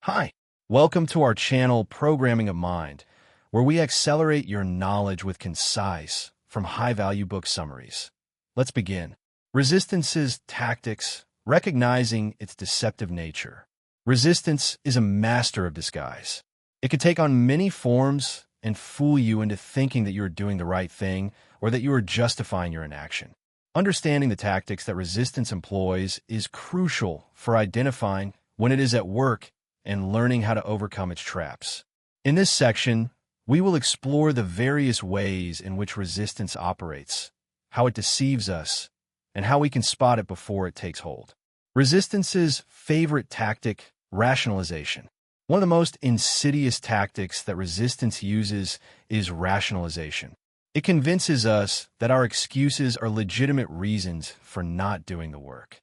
Hi, welcome to our channel Programming of Mind, where we accelerate your knowledge with concise, from high-value book summaries. Let's begin. Resistance's tactics, recognizing its deceptive nature. Resistance is a master of disguise. It can take on many forms and fool you into thinking that you are doing the right thing or that you are justifying your inaction. Understanding the tactics that resistance employs is crucial for identifying when it is at work and learning how to overcome its traps. In this section, we will explore the various ways in which resistance operates, how it deceives us, and how we can spot it before it takes hold. Resistance's favorite tactic, rationalization. One of the most insidious tactics that resistance uses is rationalization. It convinces us that our excuses are legitimate reasons for not doing the work.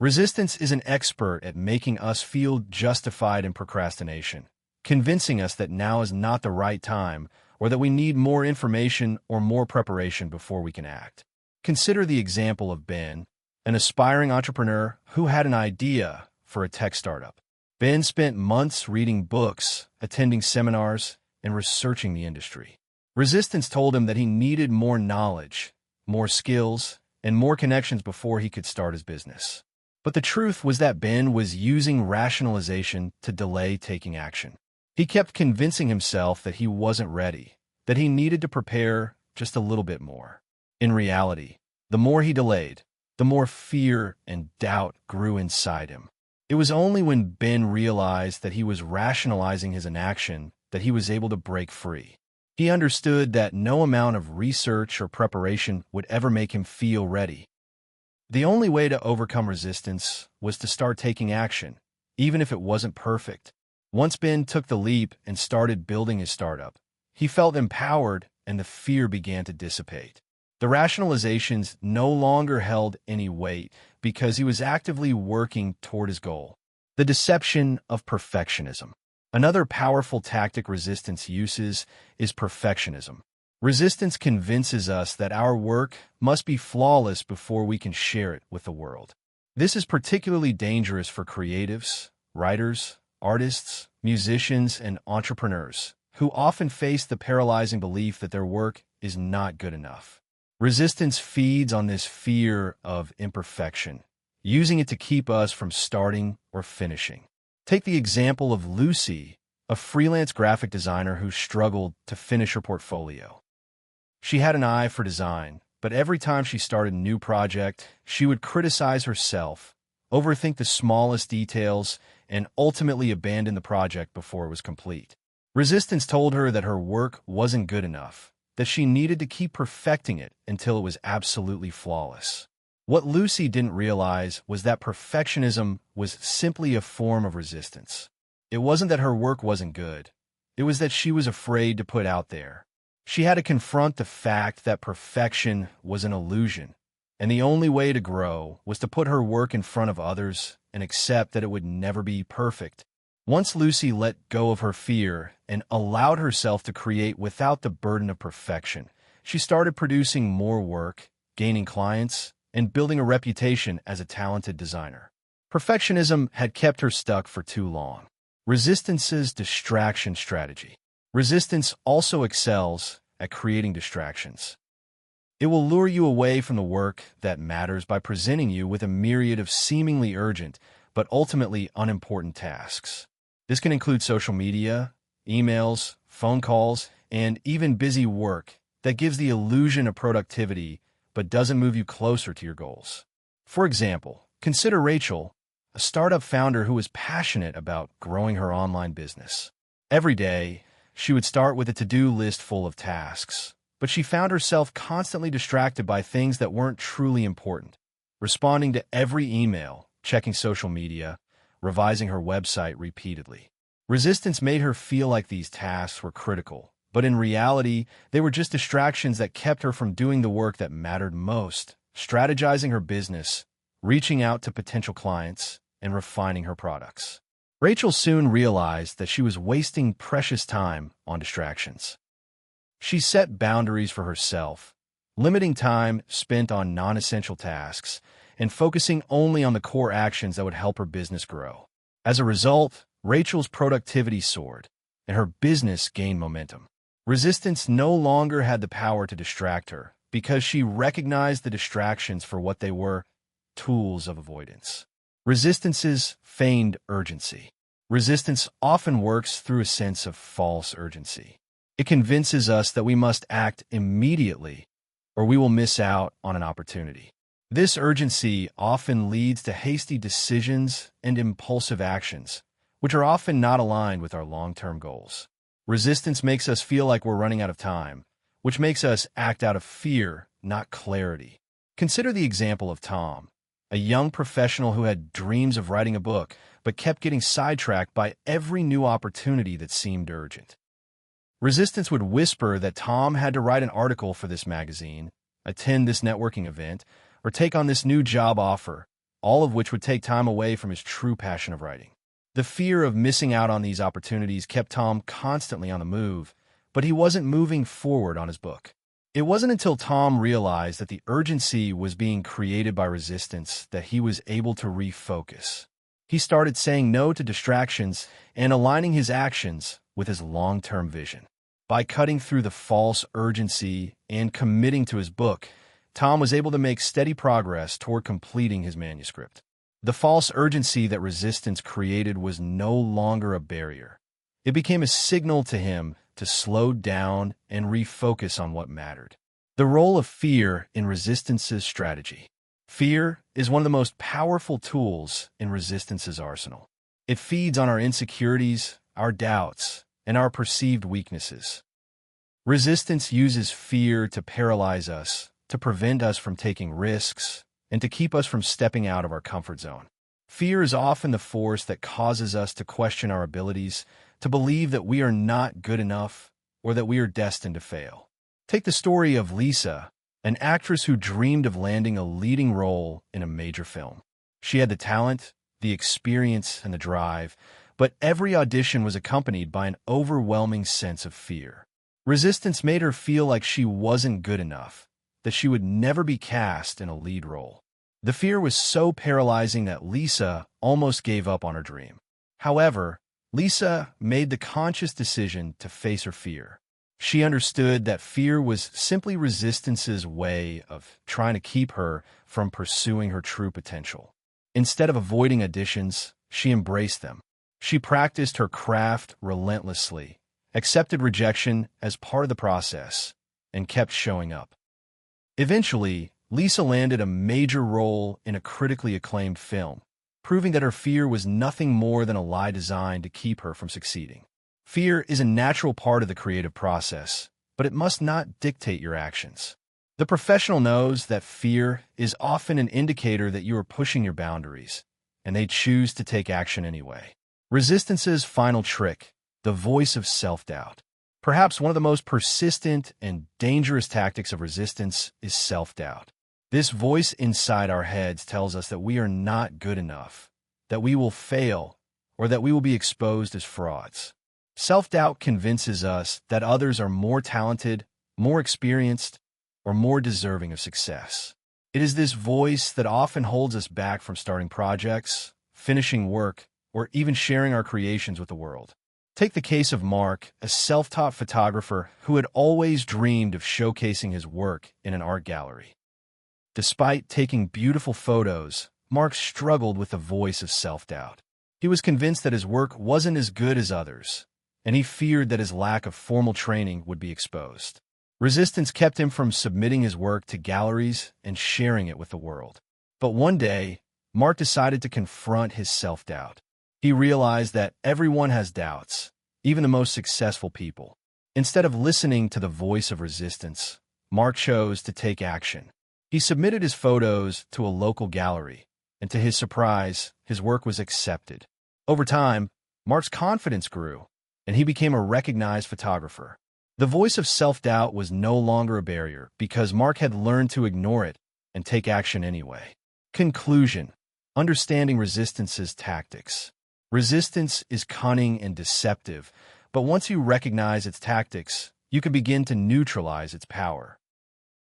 Resistance is an expert at making us feel justified in procrastination, convincing us that now is not the right time or that we need more information or more preparation before we can act. Consider the example of Ben, an aspiring entrepreneur who had an idea for a tech startup. Ben spent months reading books, attending seminars, and researching the industry. Resistance told him that he needed more knowledge, more skills, and more connections before he could start his business. But the truth was that Ben was using rationalization to delay taking action. He kept convincing himself that he wasn't ready, that he needed to prepare just a little bit more. In reality, the more he delayed, the more fear and doubt grew inside him. It was only when Ben realized that he was rationalizing his inaction that he was able to break free. He understood that no amount of research or preparation would ever make him feel ready. The only way to overcome resistance was to start taking action, even if it wasn't perfect. Once Ben took the leap and started building his startup, he felt empowered and the fear began to dissipate. The rationalizations no longer held any weight because he was actively working toward his goal. The deception of perfectionism. Another powerful tactic resistance uses is perfectionism. Resistance convinces us that our work must be flawless before we can share it with the world. This is particularly dangerous for creatives, writers, artists, musicians, and entrepreneurs, who often face the paralyzing belief that their work is not good enough. Resistance feeds on this fear of imperfection, using it to keep us from starting or finishing. Take the example of Lucy, a freelance graphic designer who struggled to finish her portfolio. She had an eye for design, but every time she started a new project, she would criticize herself, overthink the smallest details, and ultimately abandon the project before it was complete. Resistance told her that her work wasn't good enough, that she needed to keep perfecting it until it was absolutely flawless. What Lucy didn't realize was that perfectionism was simply a form of resistance. It wasn't that her work wasn't good. It was that she was afraid to put out there. She had to confront the fact that perfection was an illusion, and the only way to grow was to put her work in front of others and accept that it would never be perfect. Once Lucy let go of her fear and allowed herself to create without the burden of perfection, she started producing more work, gaining clients, and building a reputation as a talented designer. Perfectionism had kept her stuck for too long. Resistance's distraction strategy. Resistance also excels at creating distractions. It will lure you away from the work that matters by presenting you with a myriad of seemingly urgent but ultimately unimportant tasks. This can include social media, emails, phone calls, and even busy work that gives the illusion of productivity but doesn't move you closer to your goals. For example, consider Rachel, a startup founder who was passionate about growing her online business. Every day, she would start with a to-do list full of tasks, but she found herself constantly distracted by things that weren't truly important. Responding to every email, checking social media, revising her website repeatedly. Resistance made her feel like these tasks were critical, but in reality, they were just distractions that kept her from doing the work that mattered most, strategizing her business, reaching out to potential clients, and refining her products. Rachel soon realized that she was wasting precious time on distractions. She set boundaries for herself, limiting time spent on non-essential tasks and focusing only on the core actions that would help her business grow. As a result, Rachel's productivity soared, and her business gained momentum. Resistance no longer had the power to distract her because she recognized the distractions for what they were: tools of avoidance. Resistance's feigned urgency. Resistance often works through a sense of false urgency. It convinces us that we must act immediately or we will miss out on an opportunity. This urgency often leads to hasty decisions and impulsive actions, which are often not aligned with our long-term goals. Resistance makes us feel like we're running out of time, which makes us act out of fear, not clarity. Consider the example of Tom, a young professional who had dreams of writing a book, but kept getting sidetracked by every new opportunity that seemed urgent. Resistance would whisper that Tom had to write an article for this magazine, attend this networking event, or take on this new job offer, all of which would take time away from his true passion of writing. The fear of missing out on these opportunities kept Tom constantly on the move, but he wasn't moving forward on his book. It wasn't until Tom realized that the urgency was being created by resistance that he was able to refocus. He started saying no to distractions and aligning his actions with his long-term vision. By cutting through the false urgency and committing to his book, Tom was able to make steady progress toward completing his manuscript. The false urgency that resistance created was no longer a barrier. It became a signal to him to slow down and refocus on what mattered. The role of fear in resistance's strategy. Fear is one of the most powerful tools in resistance's arsenal. It feeds on our insecurities, our doubts, and our perceived weaknesses. Resistance uses fear to paralyze us, to prevent us from taking risks, and to keep us from stepping out of our comfort zone. Fear is often the force that causes us to question our abilities, to believe that we are not good enough, or that we are destined to fail. Take the story of Lisa, an actress who dreamed of landing a leading role in a major film. She had the talent, the experience, and the drive, but every audition was accompanied by an overwhelming sense of fear. Resistance made her feel like she wasn't good enough, that she would never be cast in a lead role. The fear was so paralyzing that Lisa almost gave up on her dream. However, Lisa made the conscious decision to face her fear. She understood that fear was simply resistance's way of trying to keep her from pursuing her true potential. Instead of avoiding auditions, she embraced them. She practiced her craft relentlessly, accepted rejection as part of the process, and kept showing up. Eventually, Lisa landed a major role in a critically acclaimed film, proving that her fear was nothing more than a lie designed to keep her from succeeding. Fear is a natural part of the creative process, but it must not dictate your actions. The professional knows that fear is often an indicator that you are pushing your boundaries, and they choose to take action anyway. Resistance's final trick: the voice of self-doubt. Perhaps one of the most persistent and dangerous tactics of resistance is self-doubt. This voice inside our heads tells us that we are not good enough, that we will fail, or that we will be exposed as frauds. Self-doubt convinces us that others are more talented, more experienced, or more deserving of success. It is this voice that often holds us back from starting projects, finishing work, or even sharing our creations with the world. Take the case of Mark, a self-taught photographer who had always dreamed of showcasing his work in an art gallery. Despite taking beautiful photos, Mark struggled with the voice of self-doubt. He was convinced that his work wasn't as good as others, and he feared that his lack of formal training would be exposed. Resistance kept him from submitting his work to galleries and sharing it with the world. But one day, Mark decided to confront his self-doubt. He realized that everyone has doubts, even the most successful people. Instead of listening to the voice of resistance, Mark chose to take action. He submitted his photos to a local gallery, and to his surprise, his work was accepted. Over time, Mark's confidence grew, and he became a recognized photographer. The voice of self-doubt was no longer a barrier because Mark had learned to ignore it and take action anyway. Conclusion: understanding resistance's tactics. Resistance is cunning and deceptive, but once you recognize its tactics, you can begin to neutralize its power.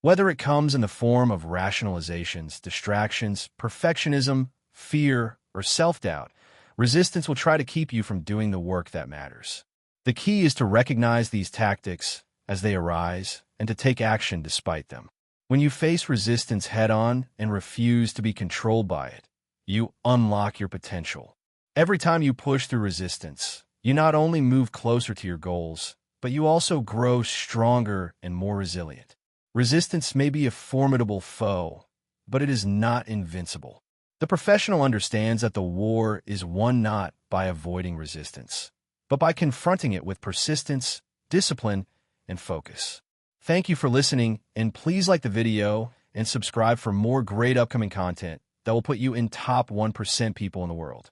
Whether it comes in the form of rationalizations, distractions, perfectionism, fear, or self-doubt, Resistance will try to keep you from doing the work that matters. The key is to recognize these tactics as they arise and to take action despite them. When you face resistance head-on and refuse to be controlled by it, you unlock your potential. Every time you push through resistance, you not only move closer to your goals, but you also grow stronger and more resilient. Resistance may be a formidable foe, but it is not invincible. The professional understands that the war is won not by avoiding resistance, but by confronting it with persistence, discipline, and focus. Thank you for listening, and please like the video and subscribe for more great upcoming content that will put you in top 1% people in the world.